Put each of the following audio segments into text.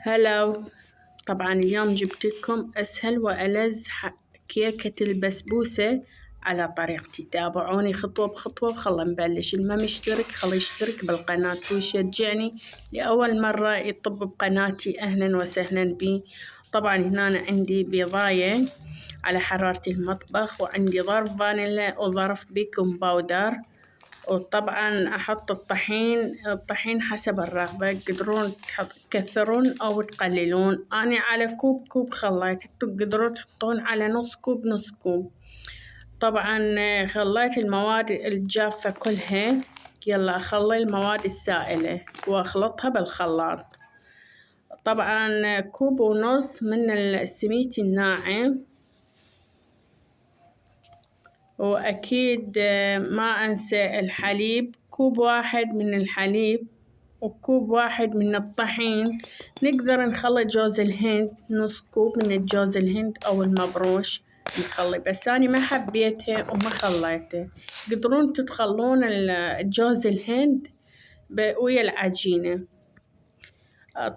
هلا. طبعا اليوم جبت لكم أسهل وألذ كيكة البسبوسة على طريقتي. تابعوني خطوة بخطوة وخلنا نبلش. اللي ما مشترك خليه يشترك بالقناة ويشجعني لأول مرة يطب بقناتي. أهلا وسهلا بي. طبعا هنا عندي بيضاية على حرارة المطبخ، وعندي ظرف فانيلا وظرف بيكنج باودر، وطبعا أحط الطحين حسب الرغبة. تقدرون تكثرون أو تقللون. أنا على كوب خليت، تقدرون تحطون على نص كوب نص كوب. طبعا خليت المواد الجافة كلها. يلا أخلي المواد السائلة وأخلطها بالخلاط. طبعا كوب ونص من السميد الناعم، وأكيد ما أنسى الحليب. كوب واحد من الحليب وكوب واحد من الطحين. نقدر نخلي جوز الهند، نص كوب من الجوز الهند أو المبروش نخلي، بس أنا ما حبيته وما خليته. تقدرون تخلون الجوز الهند ويا العجينة.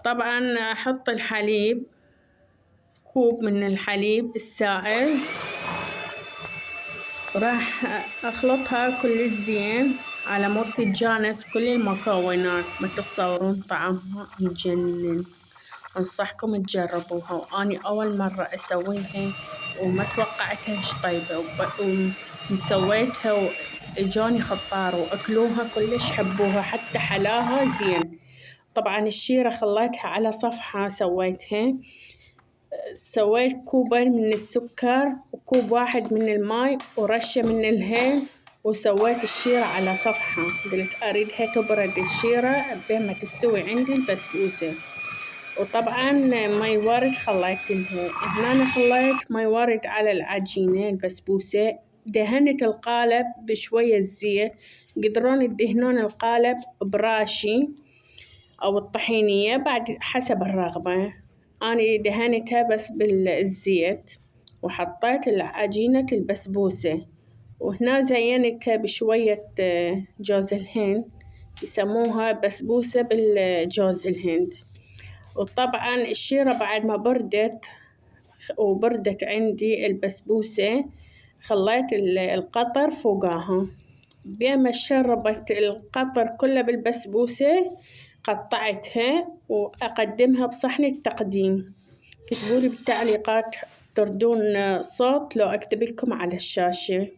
طبعا أحط الحليب، كوب من الحليب السائل، راح أخلطها كل زين على مود تتجانس كل المكونات. ما تتصورون طعمها مجنن. أنصحكم تجربوها، وأني أول مرة أسويها وما توقعتها إيش طيبة، وسويتها وإجوني خطار وأكلوها كلش حبوها، حتى حلاها زين. طبعا الشيرة خليتها على صفحة. سويت كوبين من السكر وكوب واحد من الماء ورشة من الهيل، وسويت الشيرة على صفحة. قلت أريدها تبرد الشيرة بين ما تستوي عندي البسبوسة. وطبعا ماي ورد خليتها. هنا خليت ماي ورد على العجينة البسبوسة. دهنت القالب بشوية زيت. تقدرون تدهنون القالب براشي أو الطحينية بعد حسب الرغبة. أنا دهنتها بس بالزيت، وحطيت عجينة البسبوسة، وهنا زينتها بشوية جوز الهند. يسموها بسبوسة بالجوز الهند. وطبعا الشيرة بعد ما بردت عندي البسبوسة، خليت القطر فوقاها. بين ما شربت القطر كله بالبسبوسة قطعتها وأقدمها بصحن التقديم. كتبولي بالتعليقات تردون صوت لو أكتب لكم على الشاشة.